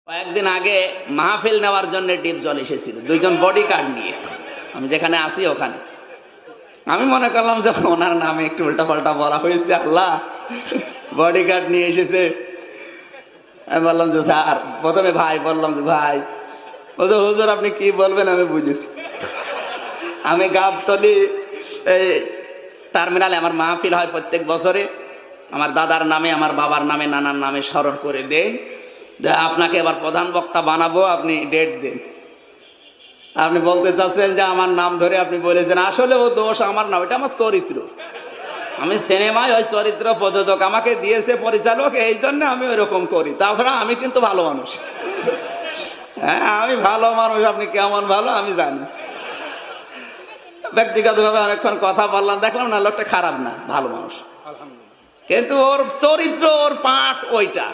কয়েকদিন আগে মাহফিল নেওয়ার জন্য ডিপ জল এসেছিল, দুইজন বডি গার্ড নিয়ে। আমি যেখানে আসি ওখানে আমি মনে করলাম যে ওনার নামে একটু উল্টাপাল্টা বলা হয়েছে, আল্লাহ বডি গার্ড নিয়ে এসেছে। আমি বললাম যে স্যার, প্রথমে ভাই বললাম যে ভাই, বলছে হুজুর আপনি কি বলবেন আমি বুঝেছি। আমি গাবতলী এই টার্মিনালে আমার মাহফিল হয় প্রত্যেক বছরে। আমার দাদার নামে, আমার বাবার নামে, নানার নামে স্মরণ করে দেয় যে আপনাকে এবার প্রধান বক্তা বানাবো, আপনি ডেট দেন। আপনি বলতে চাচ্ছেন যে আমার নাম ধরে আপনি বলেছেন, আসলে ও দোষ আমার নাম, এটা আমার চরিত্র। আমি সিনেমায় ওই চরিত্র প্রযোজক আমাকে দিয়েছে পরিচালক, এই জন্য আমি ওইরকম করি, তাছাড়া আমি কিন্তু ভালো মানুষ। হ্যাঁ আমি ভালো মানুষ, আপনি কেমন ভালো আমি জানি। ব্যক্তিগতভাবে অনেকক্ষণ কথা বললাম, দেখলাম না লোকটা খারাপ না, ভালো মানুষ, কিন্তু ওর চরিত্র, ওর পাঠ ওইটা।